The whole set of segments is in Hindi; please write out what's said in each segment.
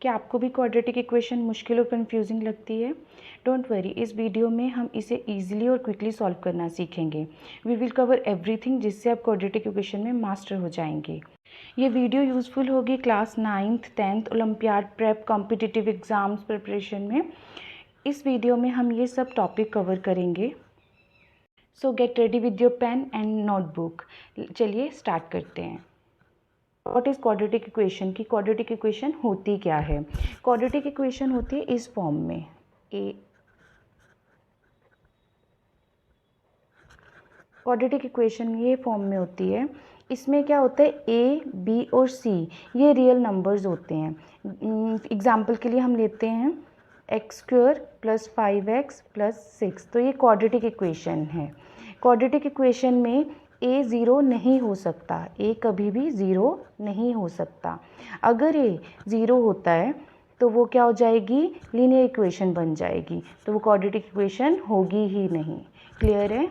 क्या आपको भी क्वाड्रेटिक इक्वेशन मुश्किल और कंफ्यूजिंग लगती है? डोंट वरी, इस वीडियो में हम इसे ईजिली और क्विकली सॉल्व करना सीखेंगे। वी विल कवर एवरीथिंग जिससे आप क्वाड्रेटिक इक्वेशन में मास्टर हो जाएंगे। ये वीडियो यूज़फुल होगी class 9th 10th olympiad prep competitive exams preparation में। इस वीडियो में हम ये सब टॉपिक कवर करेंगे। So get ready with your pen and notebook. चलिए स्टार्ट करते हैं। व्हाट इज़ क्वाड्रेटिक इक्वेशन की क्वाड्रेटिक इक्वेशन होती क्या है? क्वाड्रेटिक इक्वेशन होती है इस फॉर्म में क्वाड्रेटिक इक्वेशन ये फॉर्म में होती है। इसमें क्या होता है, ए बी और सी ये रियल नंबर्स होते हैं। एग्जाम्पल के लिए हम लेते हैं x² + 5x + 6, तो ये क्वाड्रेटिक इक्वेशन है। क्वाड्रेटिक इक्वेशन में ए ज़ीरो नहीं हो सकता, ए कभी भी ज़ीरो नहीं हो सकता। अगर ए ज़ीरो होता है तो वो क्या हो जाएगी, लीनियर इक्वेशन बन जाएगी, तो वो क्वाड्रेटिक इक्वेशन होगी ही नहीं। क्लियर है?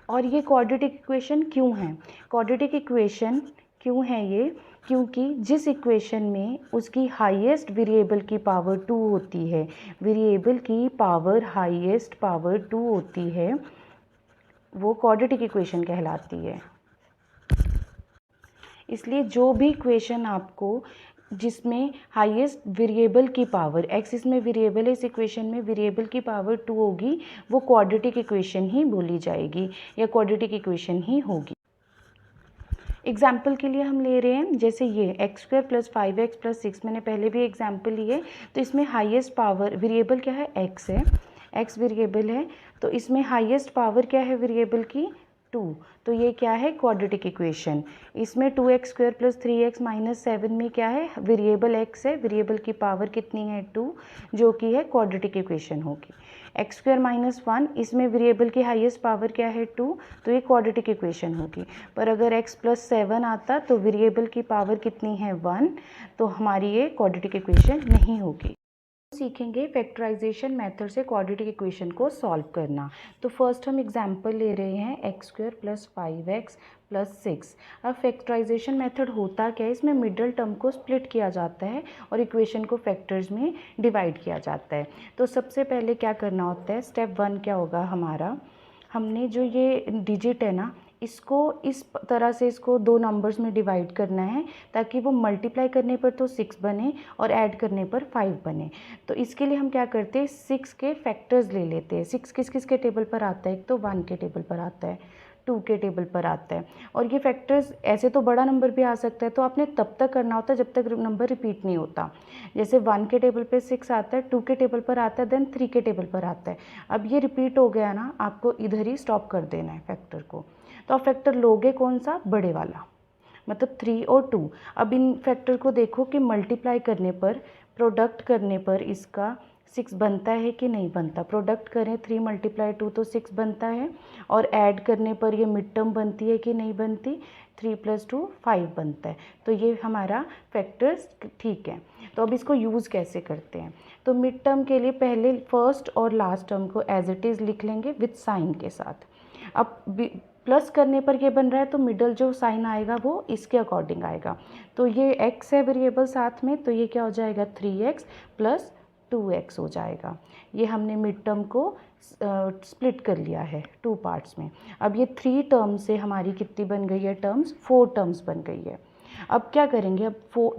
और ये क्वाड्रेटिक इक्वेशन क्यों है? क्वाड्रेटिक इक्वेशन क्यों है ये? क्योंकि जिस इक्वेशन में उसकी हाईएस्ट वेरिएबल की पावर 2 होती है, वेरिएबल की पावर हाईएस्ट पावर 2 होती है, वो क्वाड्रेटिक इक्वेशन कहलाती है। इसलिए जो भी इक्वेशन आपको जिसमें हाईएस्ट वेरिएबल की पावर x, इसमें वेरिएबल है, इस इक्वेशन में वेरिएबल की पावर 2 होगी, वो क्वाड्रेटिक इक्वेशन ही बोली जाएगी या क्वाड्रेटिक इक्वेशन ही होगी। एग्जाम्पल के लिए हम ले रहे हैं जैसे ये x² + 5x + 6, मैंने पहले भी एग्जाम्पल लिए। तो इसमें हाईएस्ट पावर वेरिएबल क्या है, x है, x वेरिएबल है, तो इसमें हाईएस्ट पावर क्या है वेरिएबल की, 2, तो ये क्या है क्वाड्रेटिक इक्वेशन। इसमें 2x² + 3x - 7 में क्या है, वेरिएबल x है, वेरिएबल की पावर कितनी है, 2, जो कि है क्वाड्रेटिक इक्वेशन होगी। x² - 1, इसमें वेरिएबल की हाईएस्ट पावर क्या है, 2, तो ये क्वाड्रेटिक इक्वेशन होगी। पर अगर x + 7 आता तो वेरिएबल की पावर कितनी है, 1, तो हमारी ये क्वाड्रेटिक इक्वेशन नहीं होगी। सीखेंगे फैक्टराइजेशन मेथड से क्वाड्रेटिक इक्वेशन को सॉल्व करना। तो फर्स्ट हम एग्जांपल ले रहे हैं x² + 5x + 6। अब फैक्टराइजेशन मेथड होता क्या है, इसमें मिडल टर्म को स्प्लिट किया जाता है और इक्वेशन को फैक्टर्स में डिवाइड किया जाता है। तो सबसे पहले क्या करना होता है, स्टेप 1 क्या होगा हमारा, हमने जो ये डिजिट है ना, इसको इस तरह से इसको 2 नंबर्स में डिवाइड करना है ताकि वो मल्टीप्लाई करने पर तो 6 बने और ऐड करने पर 5 बने। तो इसके लिए हम क्या करते हैं, 6 के फैक्टर्स ले लेते हैं। 6 किस किस के टेबल पर आता है, एक तो 1 के टेबल पर आता है, 2 के टेबल पर आता है, और ये फैक्टर्स ऐसे तो बड़ा नंबर भी आ सकता है, तो आपने तब तक करना होता है जब तक नंबर रिपीट नहीं होता। जैसे 1 के टेबल पे 6 आता है, 2 के टेबल पर आता है, देन 3 के टेबल पर आता है। अब ये रिपीट हो गया ना, आपको इधर ही स्टॉप कर देना है फैक्टर को। तो आप फैक्टर लोगे कौन सा, बड़े वाला, मतलब 3 और 2। अब इन फैक्टर को देखो कि मल्टीप्लाई करने पर, प्रोडक्ट करने पर इसका 6 बनता है कि नहीं बनता। प्रोडक्ट करें 3 × 2 तो 6 बनता है, और ऐड करने पर ये मिड टर्म बनती है कि नहीं बनती, 3 + 2 5 बनता है। तो ये हमारा फैक्टर्स ठीक है। तो अब इसको यूज़ कैसे करते हैं, तो मिड टर्म के लिए पहले फर्स्ट और लास्ट टर्म को एज इट इज़ लिख लेंगे विथ साइन के साथ। अब प्लस करने पर ये बन रहा है तो मिडल जो साइन आएगा वो इसके अकॉर्डिंग आएगा। तो ये x है वेरिएबल साथ में, तो ये क्या हो जाएगा, 3x + 2x हो जाएगा। ये हमने मिड टर्म को स्प्लिट कर लिया है 2 पार्ट्स में। अब ये 3 टर्म से हमारी कितनी बन गई है टर्म्स, 4 टर्म्स बन गई है। अब क्या करेंगे, अब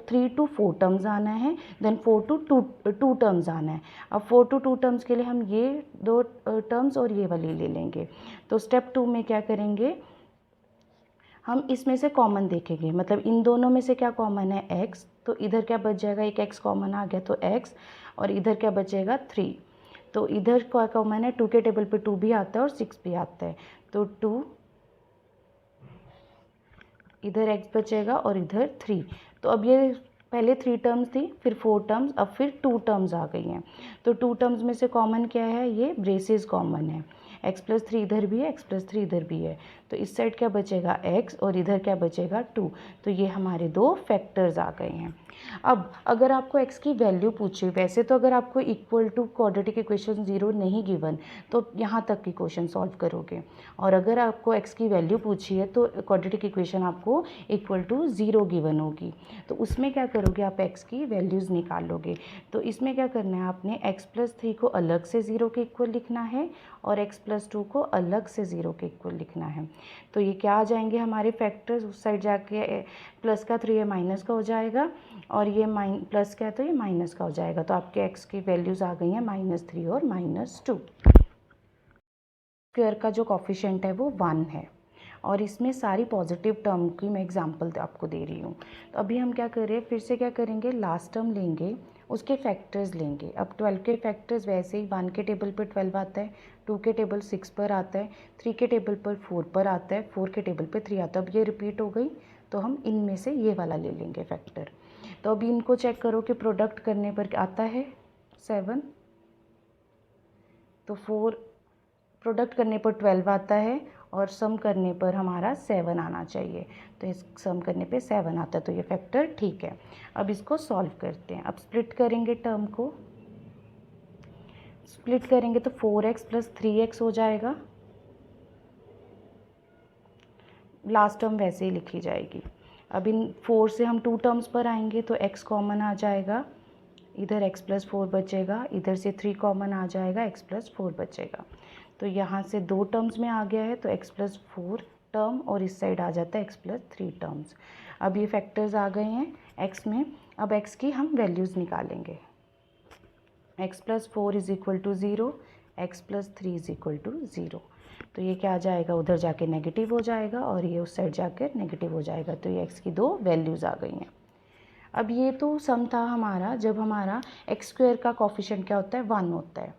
3 to 4 टर्म्स आना है, देन 4 to 2 टर्म्स आना है। अब 4 to 2 टर्म्स के लिए हम ये 2 टर्म्स और ये वाली ले लेंगे। तो स्टेप 2 में क्या करेंगे, हम इसमें से कॉमन देखेंगे, मतलब इन दोनों में से क्या कॉमन है, x, तो इधर क्या बच जाएगा, एक x कॉमन आ गया तो x, और इधर क्या बचेगा 3। तो इधर क्या कॉमन है, 2 के टेबल पे 2 भी आता है और 6 भी आता है, तो 2, इधर x बचेगा और इधर 3। तो अब ये पहले 3 टर्म्स थी, फिर 4 टर्म्स, अब फिर 2 टर्म्स आ गई हैं। तो 2 टर्म्स में से कॉमन क्या है, ये ब्रेसेस कॉमन है, x + 3 इधर भी है, x + 3 इधर भी है, तो इस साइड क्या बचेगा x और इधर क्या बचेगा 2। तो ये हमारे दो फैक्टर्स आ गए हैं। अब अगर आपको x की वैल्यू पूछे, वैसे तो अगर आपको इक्वल टू क्वाड्रेटिक इक्वेशन 0 नहीं गिवन तो यहाँ तक की क्वेश्चन सॉल्व करोगे, और अगर आपको x की वैल्यू पूछी है तो क्वाड्रेटिक इक्वेशन आपको इक्वल टू 0 गिवन होगी। तो उसमें क्या करोगे, आप x की वैल्यूज़ निकालोगे। तो इसमें क्या करना है, आपने x+3 को अलग से 0 के इक्वल लिखना है और x+2 को अलग से 0 के इक्वल लिखना है। तो ये क्या आ जाएंगे हमारे फैक्टर्स, उस साइड जाके प्लस का 3 है माइनस का हो जाएगा, और ये प्लस का है तो ये माइनस का हो जाएगा। तो आपके x की वैल्यूज़ आ गई हैं -3 और -2। स्क्वायर का जो कॉफिशिएंट है वो 1 है, और इसमें सारी पॉजिटिव टर्म की मैं एग्जांपल आपको दे रही हूँ। तो अभी हम क्या कर रहे हैं, फिर से क्या करेंगे, लास्ट टर्म लेंगे, उसके फैक्टर्स लेंगे। अब 12 के फैक्टर्स वैसे ही 1 के टेबल पर 12 आता है, 2 के टेबल 6 पर आता है, 3 के टेबल पर 4 पर आता है, 4 के टेबल पर 3 आता है। अब ये रिपीट हो गई तो हम इनमें से ये वाला ले लेंगे फैक्टर। तो अभी इनको चेक करो कि प्रोडक्ट करने पर आता है 7, तो 4 प्रोडक्ट करने पर 12 आता है, और सम करने पर हमारा 7 आना चाहिए। तो इस सम करने पे 7 आता है, तो ये फैक्टर ठीक है। अब इसको सॉल्व करते हैं। अब स्प्लिट करेंगे, टर्म को स्प्लिट करेंगे तो 4x + 3x हो जाएगा। लास्ट टर्म वैसे ही लिखी जाएगी। अब इन 4 से हम 2 टर्म्स पर आएंगे तो x कॉमन आ जाएगा, इधर x+4 बचेगा, इधर से 3 कॉमन आ जाएगा, x+4 बचेगा। तो यहाँ से 2 टर्म्स में आ गया है तो x+4 टर्म, और इस साइड आ जाता है x+3 टर्म्स। अब ये फैक्टर्स आ गए हैं x में। अब x की हम वैल्यूज़ निकालेंगे। x+4 = 0, x+3 = 0। तो ये क्या आ जाएगा, उधर जाके नेगेटिव हो जाएगा और ये उस साइड जाकर नेगेटिव हो जाएगा। तो ये x की 2 वैल्यूज़ आ गई हैं। अब ये तो सम था हमारा, जब हमारा x² का कॉफिशिएंट क्या होता है, 1 होता है,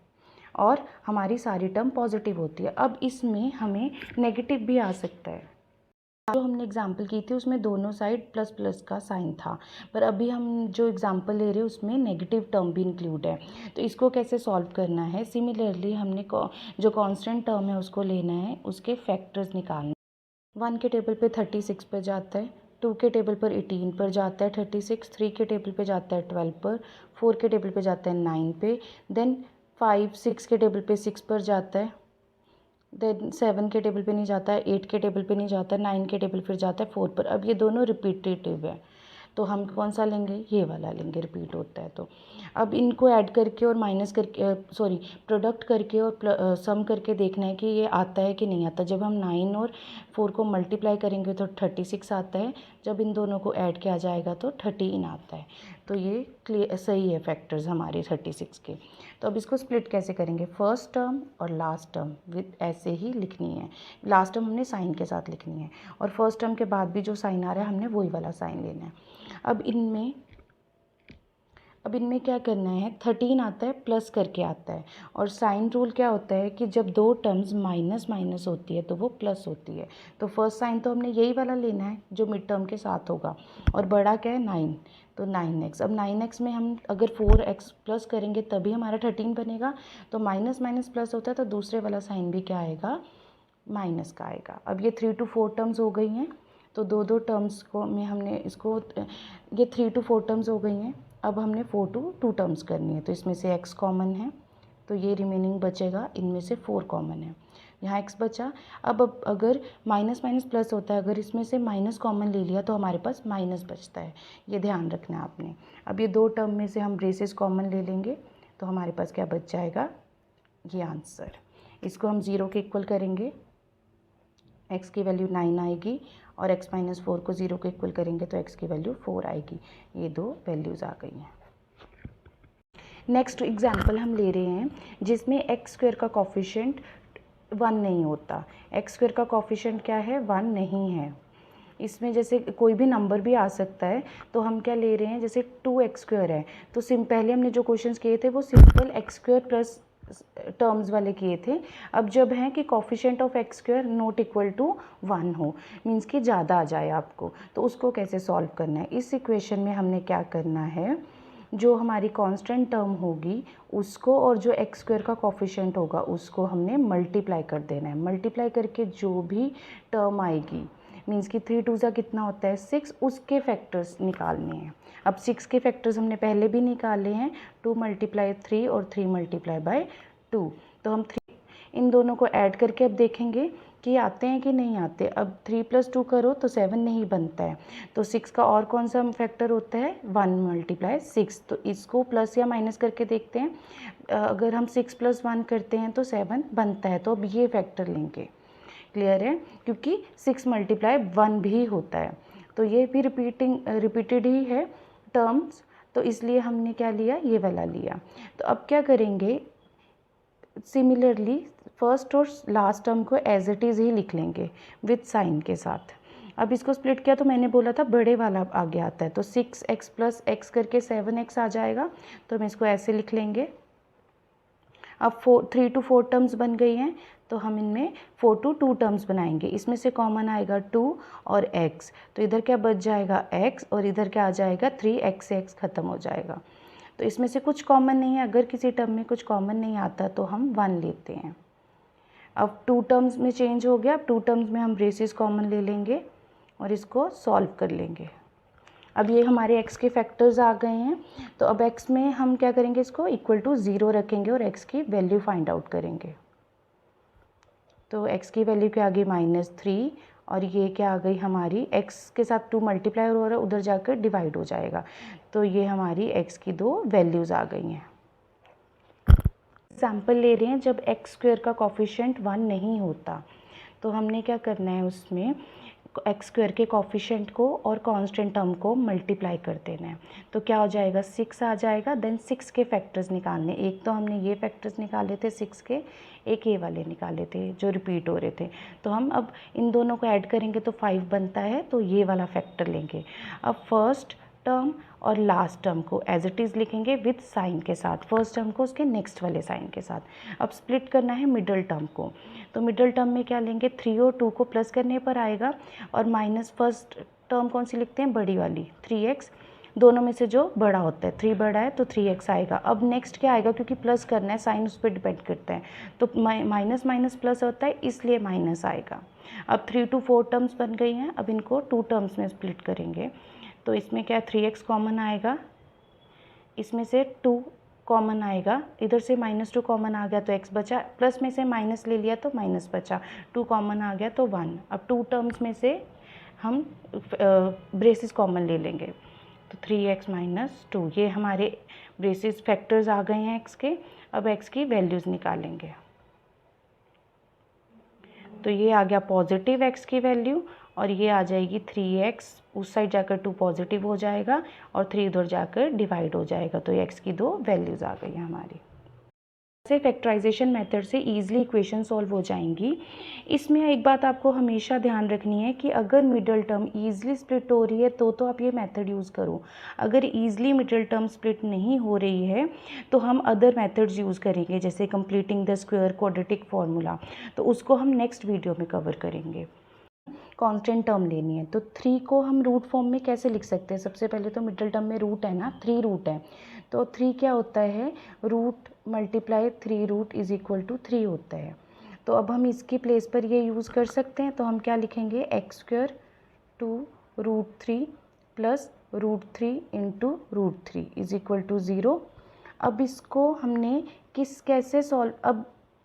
और हमारी सारी टर्म पॉजिटिव होती है। अब इसमें हमें नेगेटिव भी आ सकता है। जो हमने एग्जाम्पल की थी उसमें दोनों साइड प्लस प्लस का साइन था, पर अभी हम जो एग्जाम्पल ले रहे हैं उसमें नेगेटिव टर्म भी इंक्लूड है। तो इसको कैसे सॉल्व करना है, सिमिलरली हमने जो कांस्टेंट टर्म है उसको लेना है, उसके फैक्टर्स निकालना। 1 के टेबल पे 36 पर जाता है, 2 के टेबल पर 18 पर जाता है 36, 3 के टेबल पे जाता है 12 पर, 4 के टेबल पे जाता है 9 पे, देन 5, 6 के टेबल पे 6 पर जाता है, देन 7 के टेबल पे नहीं जाता है, 8 के टेबल पे नहीं जाता है, 9 के टेबल फिर जाता है 4 पर। अब ये दोनों रिपीटेटिव है तो हम कौन सा लेंगे, ये वाला लेंगे, रिपीट होता है। तो अब इनको ऐड करके और माइनस करके प्रोडक्ट करके और सम करके देखना है कि ये आता है कि नहीं आता। जब हम 9 और 4 को मल्टीप्लाई करेंगे तो 36 आता है, जब इन दोनों को ऐड किया जाएगा तो 13 आता है। तो ये क्लियर सही है फैक्टर्स हमारे 36 के। तो अब इसको स्प्लिट कैसे करेंगे, फर्स्ट टर्म और लास्ट टर्म विद ऐसे ही लिखनी है। लास्ट टर्म हमने साइन के साथ लिखनी है, और फर्स्ट टर्म के बाद भी जो साइन आ रहा है हमने वही वाला साइन लेना है। अब इनमें क्या करना है, 13 आता है प्लस करके आता है, और साइन रूल क्या होता है कि जब दो टर्म्स माइनस माइनस होती है तो वो प्लस होती है। तो फर्स्ट साइन तो हमने यही वाला लेना है जो मिड टर्म के साथ होगा, और बड़ा क्या है 9, तो 9x। अब 9x में हम अगर 4x प्लस करेंगे तभी हमारा 13 बनेगा। तो माइनस माइनस प्लस होता है तो दूसरे वाला साइन भी क्या आएगा, माइनस का आएगा। अब ये 3 to 4 टर्म्स हो गई हैं, तो दो टर्म्स को में हमने इसको, ये 3 to 4 टर्म्स हो गई हैं। अब हमने 4 to 2 टर्म्स करनी है, तो इसमें से x कॉमन है तो ये रिमेनिंग बचेगा, इनमें से 4 कॉमन है, यहाँ x बचा। अब अगर माइनस माइनस प्लस होता है, अगर इसमें से माइनस कॉमन ले लिया तो हमारे पास माइनस बचता है, ये ध्यान रखना है आपने। अब ये 2 टर्म में से हम ब्रेसेस कॉमन ले लेंगे तो हमारे पास क्या बच जाएगा, ये आंसर। इसको हम 0 के इक्वल करेंगे, x की वैल्यू 9 आएगी, और x - 4 को 0 के इक्वल करेंगे तो x की वैल्यू 4 आएगी। ये 2 वैल्यूज़ आ गई हैं। नेक्स्ट एग्जाम्पल हम ले रहे हैं जिसमें x² का कॉफिशिएंट 1 नहीं होता। x² का कॉफिशिएंट क्या है, 1 नहीं है। इसमें जैसे कोई भी नंबर भी आ सकता है, तो हम क्या ले रहे हैं, जैसे 2x² है तो पहले हमने जो क्वेश्चंस किए थे वो सिंपल x² प्लस टर्म्स वाले किए थे। अब जब है कि coefficient of x² not equal to 1 हो, मीन्स कि ज़्यादा आ जाए आपको, तो उसको कैसे सॉल्व करना है। इस इक्वेशन में हमने क्या करना है, जो हमारी कांस्टेंट टर्म होगी उसको और जो एक्स स्क्वायर का कोफिशिएंट होगा उसको हमने मल्टीप्लाई कर देना है। मल्टीप्लाई करके जो भी टर्म आएगी, मीन्स कि 3 2 कितना होता है 6, उसके फैक्टर्स निकालने हैं। अब 6 के फैक्टर्स हमने पहले भी निकाले हैं, 2 × 3 और 3 × 2। तो हम इन दोनों को ऐड करके अब देखेंगे कि आते हैं कि नहीं आते। अब 3 + 2 करो तो 7 नहीं बनता है, तो 6 का और कौन सा फैक्टर होता है 1 × 6। तो इसको प्लस या माइनस करके देखते हैं। अगर हम 6 + 1 करते हैं तो 7 बनता है, तो अब ये फैक्टर लेंगे। क्लियर है, क्योंकि 6 × 1 भी होता है, तो ये भी रिपीटेड ही है टर्म्स, तो इसलिए हमने क्या लिया, ये वाला लिया। तो अब क्या करेंगे, सिमिलरली फर्स्ट और लास्ट टर्म को एज इट इज़ ही लिख लेंगे विथ साइन के साथ। अब इसको स्प्लिट किया तो मैंने बोला था बड़े वाला आगे आता है, तो 6x + x करके 7x आ जाएगा, तो हम इसको ऐसे लिख लेंगे। अब 3 to 4 टर्म्स बन गई हैं, तो हम इनमें 4 to 2 टर्म्स बनाएंगे। इसमें से कॉमन आएगा 2 और x, तो इधर क्या बच जाएगा x और इधर क्या आ जाएगा 3x से x ख़त्म हो जाएगा। तो इसमें से कुछ कॉमन नहीं है, अगर किसी टर्म में कुछ कॉमन नहीं आता तो हम 1 लेते हैं। अब 2 टर्म्स में चेंज हो गया, अब 2 टर्म्स में हम ब्रेसेस कॉमन ले लेंगे और इसको सॉल्व कर लेंगे। अब ये हमारे x के फैक्टर्स आ गए हैं, तो अब x में हम क्या करेंगे, इसको = 0 रखेंगे और x की वैल्यू फाइंड आउट करेंगे। तो x की वैल्यू क्या आ गई -3, और ये क्या आ गई हमारी, x के साथ 2 मल्टीप्लाई हो रहा है, उधर जाकर डिवाइड हो जाएगा, तो ये हमारी x की 2 वैल्यूज़ आ गई हैं। एग्जाम्पल ले रहे हैं, जब x² का कोफिशिएंट 1 नहीं होता तो हमने क्या करना है, उसमें x² के कोफिशिएंट को और कांस्टेंट टर्म को मल्टीप्लाई कर देना है। तो क्या हो जाएगा 6 आ जाएगा, देन 6 के फैक्टर्स निकालने। एक तो हमने ये फैक्टर्स निकाले थे 6 के, एक ये वाले निकाले थे जो रिपीट हो रहे थे, तो हम अब इन दोनों को ऐड करेंगे तो 5 बनता है, तो ये वाला फैक्टर लेंगे। अब फर्स्ट टर्म और लास्ट टर्म को एज इट इज़ लिखेंगे विथ साइन के साथ, फर्स्ट टर्म को उसके नेक्स्ट वाले साइन के साथ। अब स्प्लिट करना है मिडल टर्म को, तो मिडल टर्म में क्या लेंगे, 3 और 2 को प्लस करने पर आएगा, और माइनस फर्स्ट टर्म कौन सी लिखते हैं, बड़ी वाली 3x, दोनों में से जो बड़ा होता है, 3 बड़ा है तो 3x आएगा। अब नेक्स्ट क्या आएगा, क्योंकि प्लस करना है, साइन उस पर डिपेंड करता है, तो माइनस माइनस प्लस होता है, इसलिए माइनस आएगा। अब 3 to 4 टर्म्स बन गई हैं, अब इनको 2 टर्म्स में स्प्लिट करेंगे, तो इसमें क्या 3x कॉमन आएगा, इसमें से 2 कॉमन आएगा, इधर से -2 कॉमन आ गया तो x बचा, प्लस में से माइनस ले लिया तो माइनस बचा, 2 कॉमन आ गया तो 1। अब 2 टर्म्स में से हम ब्रेसेस कॉमन ले लेंगे, तो 3x - 2, ये हमारे ब्रेसेस फैक्टर्स आ गए हैं x के। अब x की वैल्यूज़ निकालेंगे, तो ये आ गया पॉजिटिव x की वैल्यू, और ये आ जाएगी 3x, उस साइड जाकर 2 पॉजिटिव हो जाएगा और 3 उधर जाकर डिवाइड हो जाएगा, तो x की 2 वैल्यूज़ आ गई हैं हमारी। से फैक्टराइजेशन मेथड से ईजिली इक्वेशन सॉल्व हो जाएंगी। इसमें एक बात आपको हमेशा ध्यान रखनी है कि अगर मिडल टर्म ईजिली स्प्लिट हो रही है तो आप ये मेथड यूज़ करो। अगर ईजिली मिडल टर्म स्प्लिट नहीं हो रही है तो हम अदर मेथड्स यूज़ करेंगे, जैसे completing the square quadratic formula, तो उसको हम नेक्स्ट वीडियो में कवर करेंगे। कांस्टेंट टर्म लेनी है, तो 3 को हम रूट फॉर्म में कैसे लिख सकते हैं, सबसे पहले तो मिडल टर्म में रूट है ना, 3 रूट है, तो 3 क्या होता है, रूट × 3 रूट = 3 होता है। तो अब हम इसकी प्लेस पर ये यूज़ कर सकते हैं, तो हम क्या लिखेंगे, x² 2 √3 + √3 × √3 = 0। अब इसको हमने कैसे सॉल्व, अब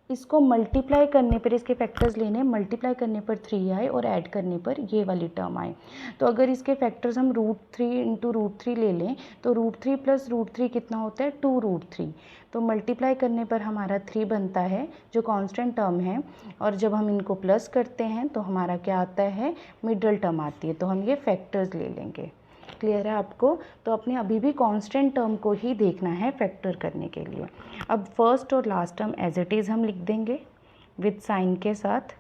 इसको मल्टीप्लाई करने पर, इसके फैक्टर्स लेने, मल्टीप्लाई करने पर 3 आए और ऐड करने पर ये वाली टर्म आए। तो अगर इसके फैक्टर्स हम √3 × √3 ले लें तो √3 + √3 कितना होता है, 2 √3, तो मल्टीप्लाई करने पर हमारा 3 बनता है जो कांस्टेंट टर्म है, और जब हम इनको प्लस करते हैं तो हमारा क्या आता है, मिडल टर्म आती है, तो हम ये फैक्टर्स ले लेंगे। क्लियर है आपको, तो अपने अभी भी कांस्टेंट टर्म को ही देखना है फैक्टर करने के लिए। अब फर्स्ट और last term as it is हम लिख देंगे विद साइन के साथ।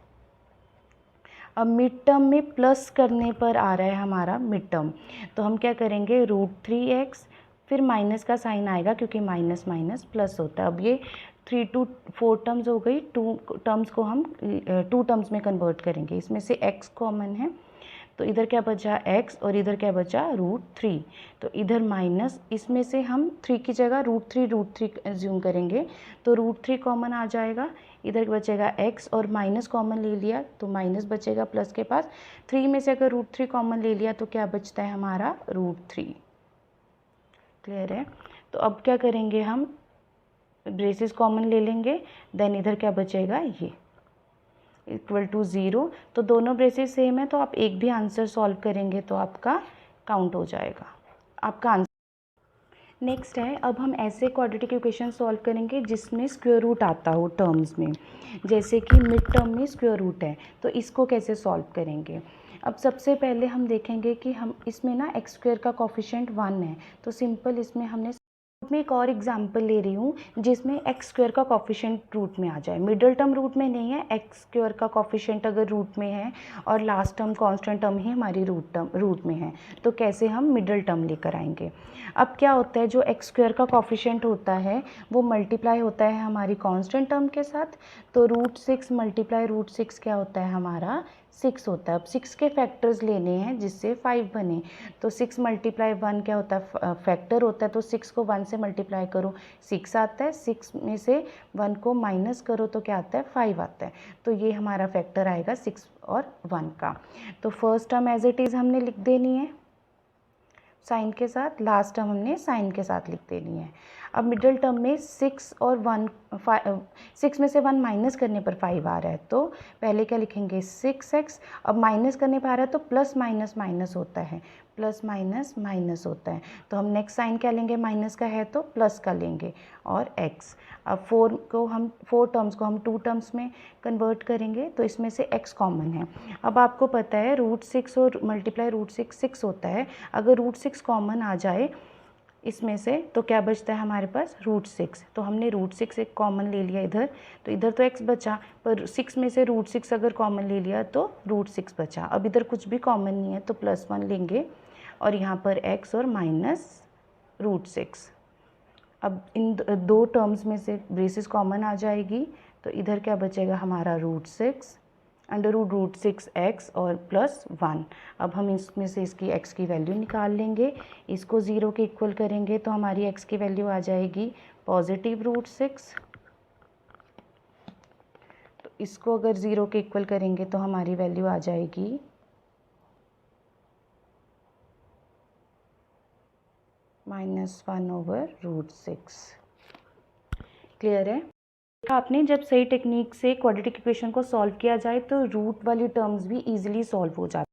अब मिड टर्म में प्लस करने पर आ रहा है हमारा मिड टर्म, तो हम क्या करेंगे, √3x, फिर माइनस का साइन आएगा क्योंकि माइनस माइनस प्लस होता है। अब ये 3 to 4 टर्म्स हो गई, 2 टर्म्स को हम 2 टर्म्स में कन्वर्ट करेंगे, इसमें से x कॉमन है, तो इधर क्या बचा x और इधर क्या बचा √3। तो इधर माइनस, इसमें से हम 3 की जगह √3 एज्यूम करेंगे तो √3 कॉमन आ जाएगा। इधर बचेगा x और माइनस कॉमन ले लिया तो माइनस बचेगा प्लस के पास। 3 में से अगर √3 कॉमन ले लिया तो क्या बचता है हमारा √3। क्लियर है। तो अब क्या करेंगे, हम ब्रेसेस कॉमन ले लेंगे, देन इधर क्या बचेगा ये इक्वल टू 0। तो दोनों ब्रेसेस सेम है तो आप एक भी आंसर सॉल्व करेंगे तो आपका काउंट हो जाएगा, आपका आंसर। नेक्स्ट है, अब हम ऐसे क्वाड्रेटिक इक्वेशन सॉल्व करेंगे जिसमें स्क्वायर रूट आता हो टर्म्स में, जैसे कि मिड टर्म में स्क्वायर रूट है, तो इसको कैसे सॉल्व करेंगे। अब सबसे पहले हम देखेंगे कि हम इसमें ना एक्स स्क्वायर का कोफिशिएंट 1 है, तो सिंपल इसमें हमने मैं एक और एग्जांपल ले रही हूँ जिसमें एक्स स्क्वायर का कोफिशिएंट रूट में आ जाए। मिडल टर्म रूट में नहीं है, एक्स स्क्वायर का कोफिशिएंट अगर रूट में है और लास्ट टर्म कांस्टेंट टर्म ही हमारी रूट में है, तो कैसे हम मिडल टर्म लेकर आएंगे। अब क्या होता है, जो एक्स स्क्वायर का कोफिशिएंट होता है वो मल्टीप्लाई होता है हमारी कांस्टेंट टर्म के साथ, तो √6 मल्टीप्लाई √6 क्या होता है हमारा 6 होता है। अब 6 के फैक्टर्स लेने हैं जिससे 5 बने, तो 6 मल्टीप्लाई 1 क्या होता है फैक्टर होता है, तो 6 को 1 से मल्टीप्लाई करो 6 आता है, 6 में से 1 को माइनस करो तो क्या आता है 5 आता है। तो ये हमारा फैक्टर आएगा 6 और 1 का। तो first term as it is हमने लिख देनी है साइन के साथ, लास्ट टर्म हमने साइन के साथ लिख देनी है। अब मिडिल टर्म में 6 और 1 6 में से 1 माइनस करने पर 5 आ रहा है, तो पहले क्या लिखेंगे 6x। अब माइनस करने पर आ रहा है तो प्लस माइनस माइनस होता है, प्लस माइनस माइनस होता है, तो हम नेक्स्ट साइन क्या लेंगे, माइनस का है तो प्लस का लेंगे और x। अब 4 टर्म्स को हम 2 टर्म्स में कन्वर्ट करेंगे तो इसमें से x कॉमन है। अब आपको पता है √6 और मल्टीप्लाई √6 6 होता है, अगर √6 कॉमन आ जाए इसमें से तो क्या बचता है हमारे पास √6। तो हमने √6 एक कॉमन ले लिया इधर, तो इधर तो x बचा, पर 6 में से √6 अगर कॉमन ले लिया तो √6 बचा। अब इधर कुछ भी कॉमन नहीं है तो +1 लेंगे और यहाँ पर x और माइनस √6। अब इन दो टर्म्स में से ब्रेसेस कॉमन आ जाएगी, तो इधर क्या बचेगा हमारा √6 √6x और +1। अब हम इसमें से इसकी x की वैल्यू निकाल लेंगे, इसको 0 के इक्वल करेंगे तो हमारी x की वैल्यू आ जाएगी पॉजिटिव √6। तो इसको अगर 0 के इक्वल करेंगे तो हमारी वैल्यू आ जाएगी -1/√6। क्लियर है। आपने जब सही टेक्निक से क्वाड्रेटिक इक्वेशन को सॉल्व किया जाए तो रूट वाली टर्म्स भी इजीली सॉल्व हो जाती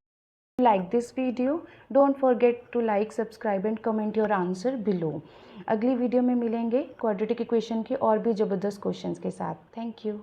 है। Like this video, don't forget to like, subscribe and comment your answer below. अगली वीडियो में मिलेंगे क्वाड्रेटिक इक्वेशन के और भी ज़बरदस्त क्वेश्चंस के साथ। Thank you.